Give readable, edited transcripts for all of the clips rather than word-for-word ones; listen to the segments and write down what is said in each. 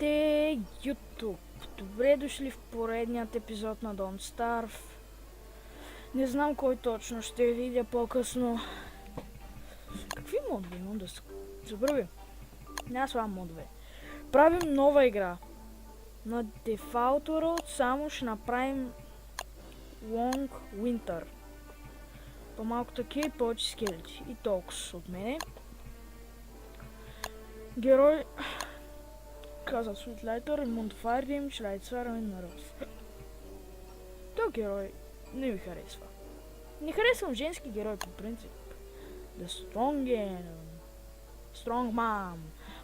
Здравейте, YouTube! Добре дошли в поредният епизод на Don't Starve. Не знам кой точно ще видя по-късно. Какви модове имам да се забрави? Няма слава модове. Правим нова игра. На Default World само ще направим Long Winter. По-малко такива и повече скелети. И толкова от мене. Герой... Каза Sweetlighter, Mundfire им, Шрайцвара и Нарос. Той герой не ми харесва. Не харесвам женски герой по принцип. The Strong Man.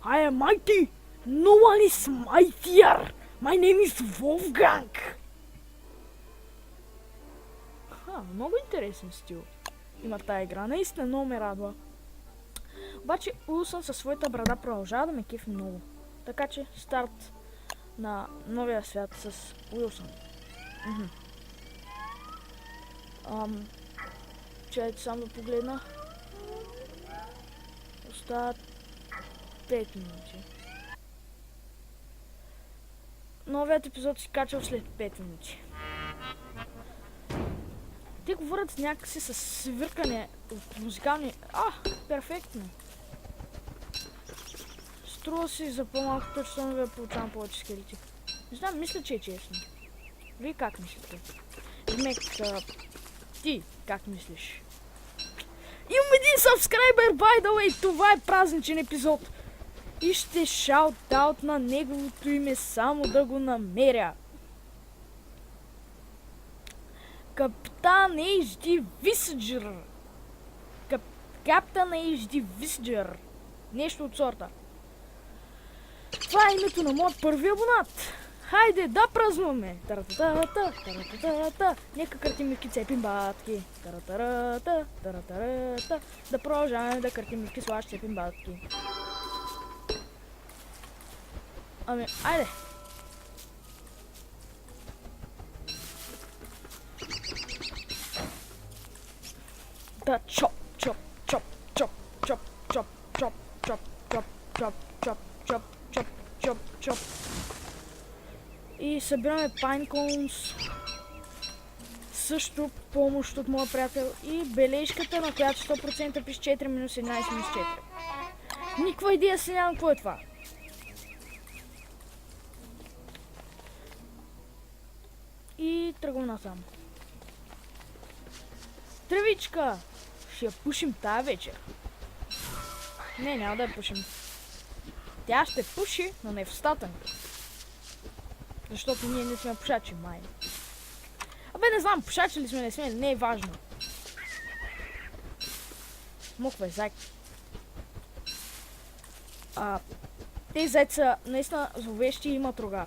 I am mighty! No one is mightier! My name is Wolfgang! Много интересен стил има тая игра. Наистина много ме радва. Обаче Уилсън със своята брада продължава да ме кефи много. Така че старт на новия свят с Уилсън. Чайте само да погледна. Остават 5 минути. Новият епизод се качва след 5 минути. Те говорят някакси с свиркане в музикални... перфектно. Струва си за по-малко точно да получавам повече скелети. Не знам, мисля, че е честно. Вие как мислите? Мек, ти как мислиш? Имам един subscriber, by the way! Това е празничен епизод! И ще шаут-аут на неговото име, само да го намеря. Капитан HD Висджер. Капитан HD Висджер. Нещо от сорта. Това е името на моят първи абонат. Хайде да празнуваме. Таратата, таратата. Нека къртим мивки, цепим батки. Таратата, таратата. Да продължаваме да къртим мивки, слаш, цепим батки. Ами, айде. Да, чоп, чоп, чоп, чоп, чоп, чоп, чоп, чоп, чоп, чоп, чоп, чоп, чоп, чоп, чоп. И събираме Pinecons. Също помощ от моя приятел. И бележката, на която 100% пише 4 минус 11 минус 4. Никаква идея си нямам какво е това. И тръгвам насам. Тревичка! Ще я пушим тая вечер. Не, няма да я пушим. Тя ще пуши, но не в стата ми. Защото ние не сме пушачи, май. Абе, не знам, пушачи ли сме, не сме, не е важно. Моква зайк. Тези зайци са наистина зловещи и имат рога.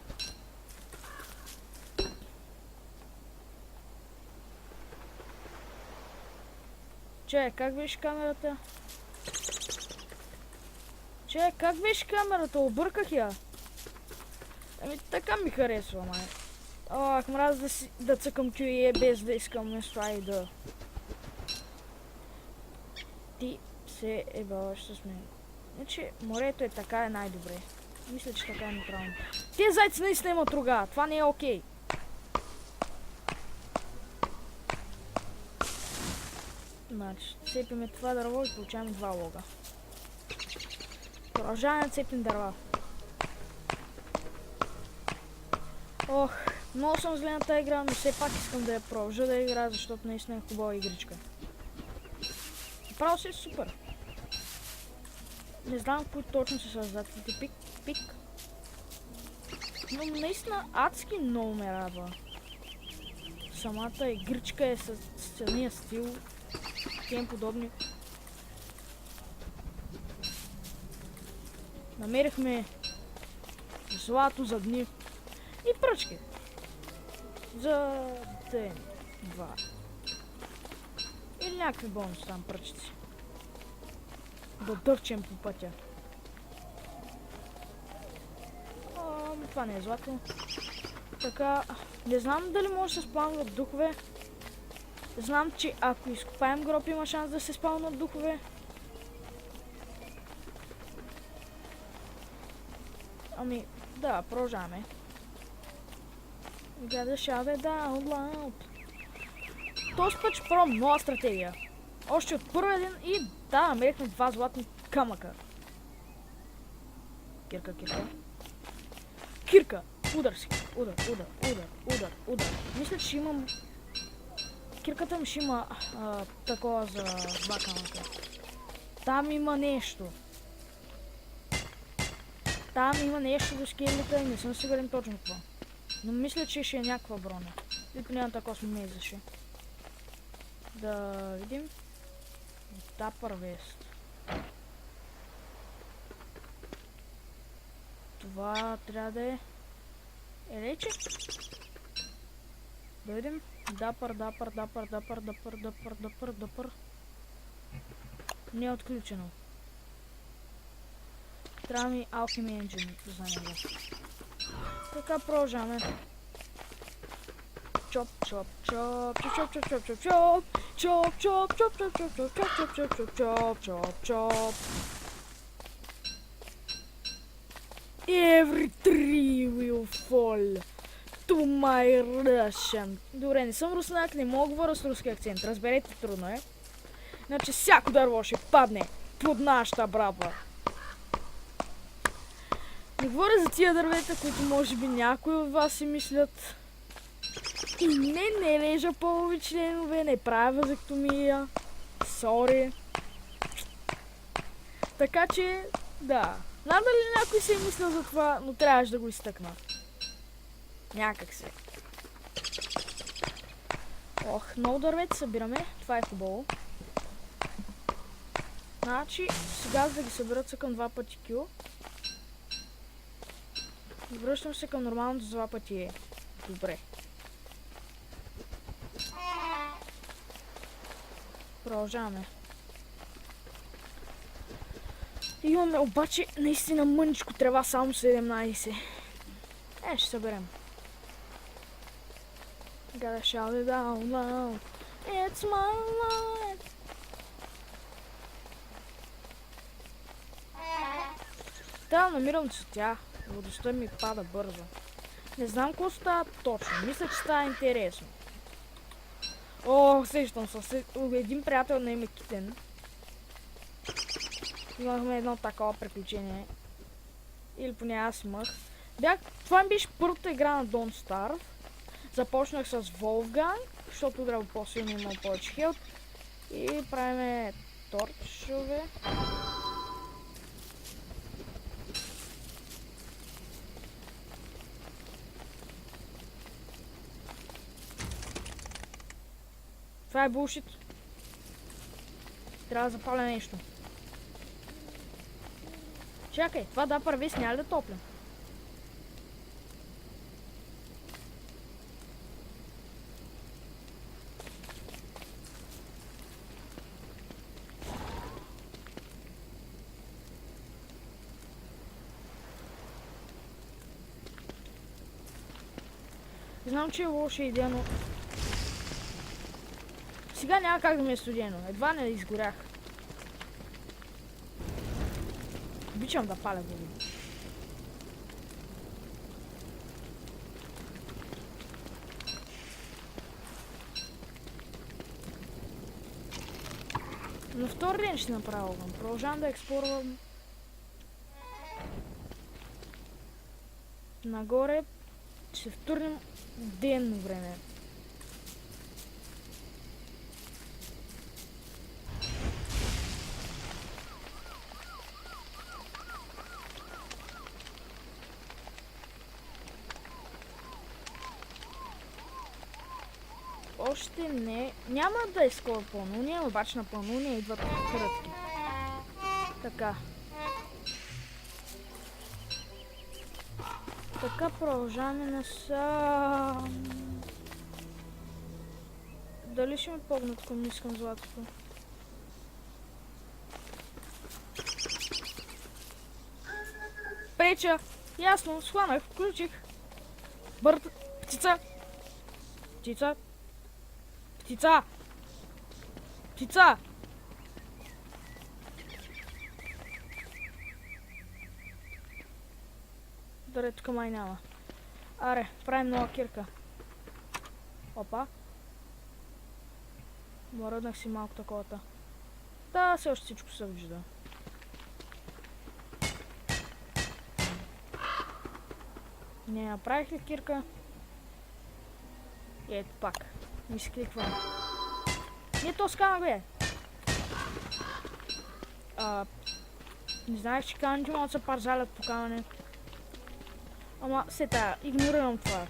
Че, как беше камерата? Че, как беше камерата? Обърках я. Ами така ми харесва, май. Ах, мраз да цъкам QE без да искам нещо, да. Ти се ебаваш с мен. Значи, морето е така, е най-добре. Мисля, че така е неправилно. Тези зайци наистина имат рога, това не е окей. Значи, цепиме това дърво и получаваме 2 лога. Продължаваме да цепим дърва. Ох, много съм зле на тази игра, но все пак искам да я продължа да играя, защото наистина е хубава игричка. Право си е супер. Не знам кои точно са създателите. Пик. Но наистина адски много ме радва. Самата игричка е с самия стил. Тем подобни. Намерихме злато за дни и пръчки за ден, 2 или някакви бонуси там пръчици. Да дъвчем по пътя. Това не е злато. Така, не знам дали може да се спавнат духове. Знам, че ако изкопаем гроб има шанс да се спавнат духове. Ами, да, продължаваме. Gotta shout it down loud. Този път ще пробвам нова стратегия. Още от първия ден и да, намерихме 2 златни камъка. Кирка. Кирка! Удар си! Удар. Мисля, че имам... Кирката ми ще има такова за 2 камъка. Там има нещо. Там има нещо до скелета и не съм сигурен точно какво. Но мисля, че ще е някаква броня. И поне на такова сме мезеше. Да видим. Дапър вест. Това трябва да е... Рече? Да видим. Дапър. Не е отключено. Трябва ми Alchemy Engine за него. Така продължаваме. Чоп. Every tree will fall to my Russian. Добре, не съм руснак, не мога говоря с руски акцент. Разберете, трудно е. Значи всяко дърво ще падне под нашата браба. Не говоря за тия дървета, които може би някои от вас си мислят. И не лежа полови членове, не правя вазектомия. Сори. Така че, да. Знам дали някой се е мислил за това, но трябваше да го изтъкна. Някак се. Ох, много дървета събираме. Това е хубаво. Значи, сега за да ги съберат са към 2 пъти кил. Връщам се към нормалното за 2 пъти е. Добре. Продължаваме. Имаме обаче наистина мъничко трева, само 17. Ще съберем. Gotta shout it down loud. It's my life. Да, намирам цветя. Водостта ми пада бързо. Не знам какво става точно. Мисля, че става интересно. О, сещам се. Един приятел на име Китен. Имахме едно такова приключение. Или поне аз имах. Това ми беше първата игра на Don't Starve. Започнах с Wolfgang, защото удрал по-силно имал повече хелт. И правиме торчове. Това е булшит. Трябва да запаля нещо. Чакай, това да първи сняли да топля. Знам, че е лоша идея, но... Сега няма как да ми е студено. Едва не изгорях. Обичам да паля води. На втори ден ще направя огън. Продължавам да експлорвам. Нагоре ще втурнем денно време. Още не. Няма да е скоро пълнолуние, обаче на пълнолуние идват крътки. Така. Така продължаваме насам. Дали ще ме погнат, ако не искам златото? Преча! Ясно, схванах, включих. Птица! Птица! Птица! Птица! Даре, тук май няма. Аре, правим нова кирка. Опа. Мръднах си малко таковата. Да, все още всичко се вижда. Не направих ли кирка? И ето пак. Не си кликвам. Не, то скана бе. Не знаех, че камъните могат да се парзалят по камъне. Ама сета, игнорирам това.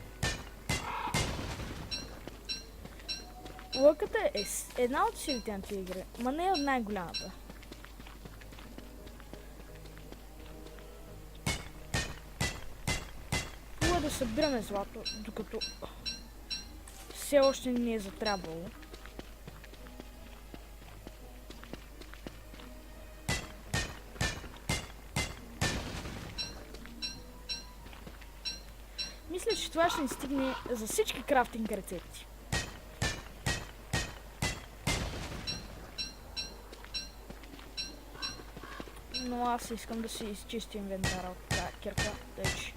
Лъката е една от силите на тия игри, ма не е от най-голямата. Хубаво е да събираме злато, докато все още не е затрябвало. Мисля, че това ще ни стигне за всички крафтинг рецепти. Но аз искам да си изчистя инвентара от тази кирка, тъч.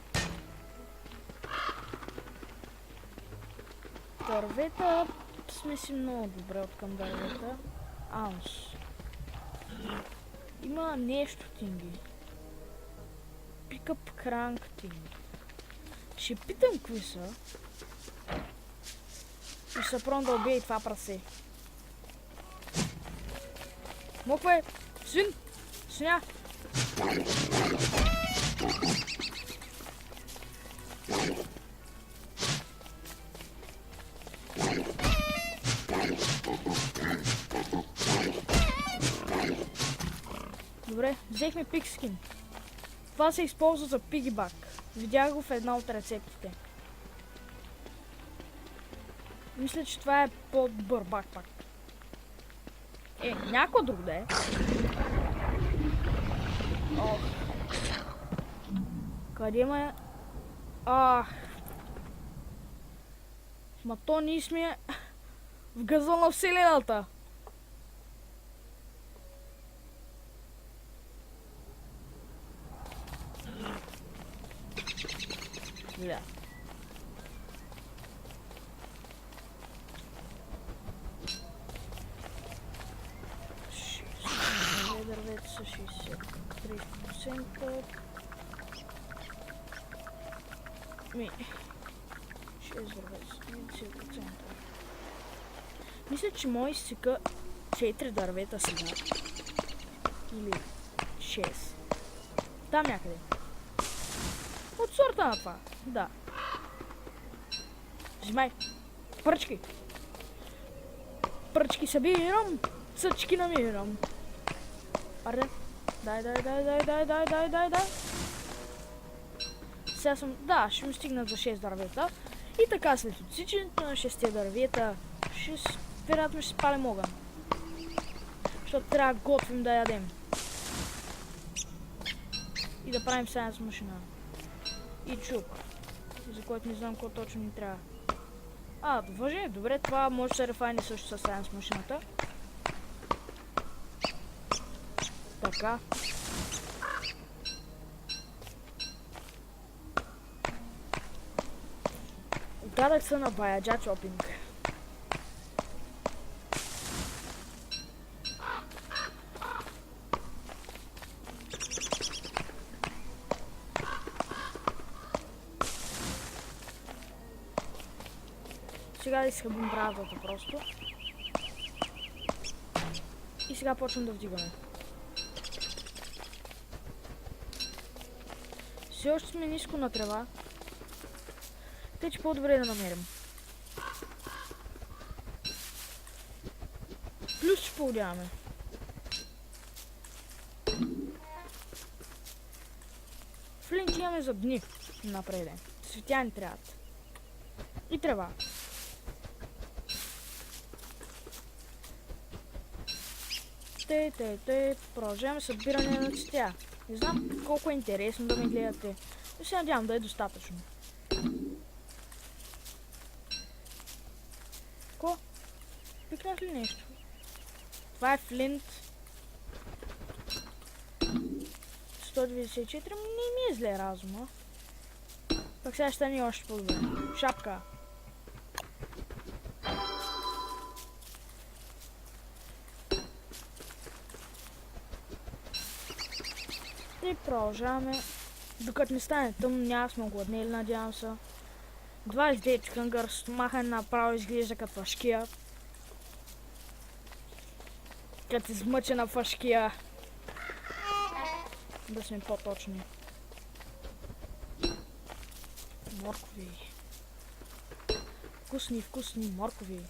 Дървета сме си много добре от към дървета. Аунс. Има нещо тинги. Пикъп кранк тинги. Ще питам какви са. И ще се пробвам да убия и това прасе. Мокве! Свин! Свиня! Добре, взехме пикскин. Това се използва за пигибак. Видях го в една от рецептите. Мисля, че това е по-добър бакпак. Някой друг да е. Ох. Къде ме е? Ма то ние сме в газа на вселената. Да. Дървета са 63%. 6 дървета, 30%. Мисля, че мой изсека 4 дървета сега. Или 6. Там някъде. От сорта на това. Да. Взимай. Пръчки. Пръчки събирам. Цъчки намирам. Аре. Дай. Сега съм... Да, ще ми стигнат за 6 дървета. И така след отсичането на 6 дървета вероятно ще спалим огън. Защото трябва да готвим да ядем. И да правим сайенс машина. И чук. За който не знам какво точно ни трябва. Въже, добре, това може да се рефайни също със сайенс машината. Така. Отдадах се на баяджа чопинг. Сега да изхъбим брадата просто. И сега почвам да вдигаме. Все още сме ниско на трева. Тъй, че по-добре да намерим. Плюс ще поудяваме. Флинт имаме за дни напреде. Светя ни трябват. И трева. Продължаваме събиране на цветя. Не знам колко е интересно да ме гледате, но се надявам да е достатъчно. Ко? Пикнах ли нещо? Това е флинт. 194, не ми е зле разума. Пък сега ще ни още по-добре. Шапка. И продължаваме. Докато не стане тъмно, няма сме гладнели, надявам се. 29 хънгър, стомаха направо изглежда като фашкия. Като измъчена фашкия. Да сме по-точни. Моркови. Вкусни моркови.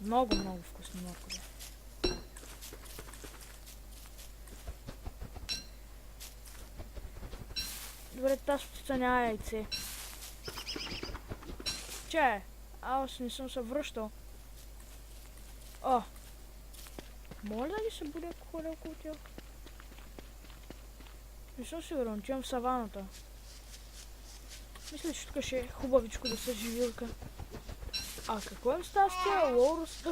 Много вкусни моркови. Добре, тази птица няма яйце. Че, аз не съм се връщал. О! Моля ли се буде ако ходя около тях? Не съм сигурен, че имам в саваната. Мисля, че тук ще е хубавичко да се живилка. А какво им става с тия лорус?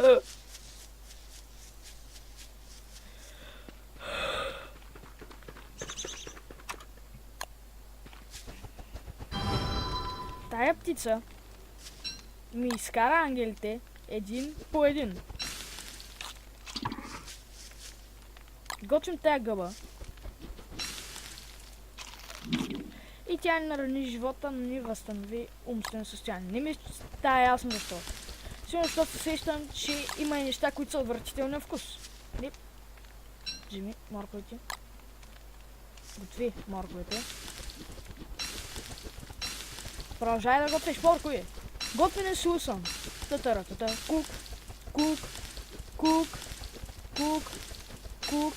Тая птица ми изкара ангелите един по един. Готвим тая гъба. И тя ни нарани живота, но ни възстанови умствено състояние. Не ми става ясно защо. Сигурно защото се сещам, че има и неща, които са отвратителни на вкус. Нип. Вземи морковите. Готви морковите. Продължай да готвиш моркови. Готвене с усъм. Татаратата. Кук. Кук. Кук. Кук. Кук.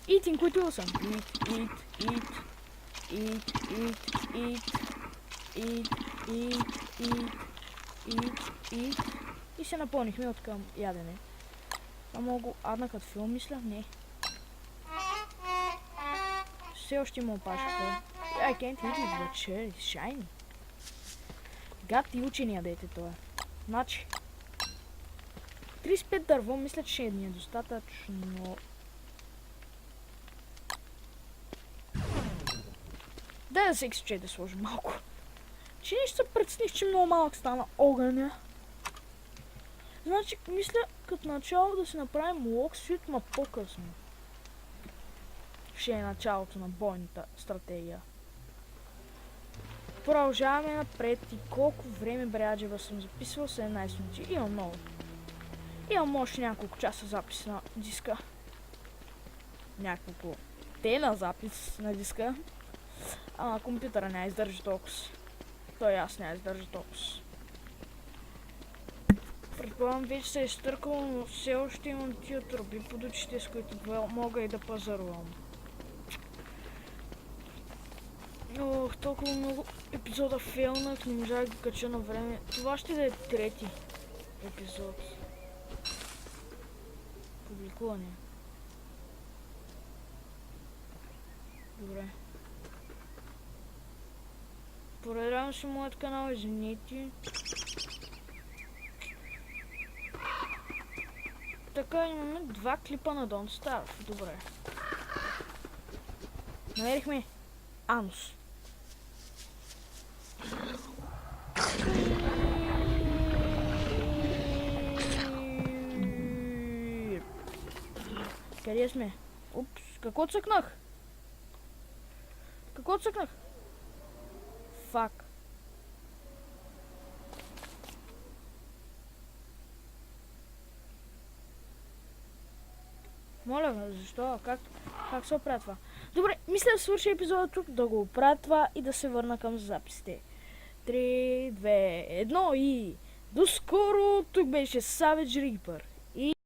Eating with усъм. Eat. И се напълнихме от към ядене. Това много адна като филм, мисля? Не. Все още има опашка. I can't eat it, but sure, it's shiny. Гад и учения дете това. Значи. 35 дърво, мисля, че ще ни е достатъчно. Дай да се XC да сложим малко. Че нещо се прецених, че много малък стана огъня. Значи, мисля, като начало да си направим локсвит, ма по-късно. Ще е началото на бойната стратегия. Продължаваме напред и колко време бряджева съм записвал, 17 минути. Имам много. Имам още няколко часа запис на диска. Няколко тена запис на диска. Ама компютъра не издържа толкова. Той аз не издържа толкова. Предполагам вече се е изтъркало, но все още имам тия труби под очите, с които мога и да пазарувам. Ох, толкова много епизода фейлнах, не можах да кача на време. Това ще да е трети епизод. Публикуване. Добре. Проверявам си моят канал, извините. Така, имаме 2 клипа на Don't Starve. Добре. Намерихме анус. Къде сме? Упс, какво цъкнах? Какво цъкнах? Фак. Моля, защо? Как се оправя това? Добре, мисля да свърши епизода тук, да го оправя това и да се върна към записите. 3, 2, 1 и... До скоро! Тук беше Savage Reaper.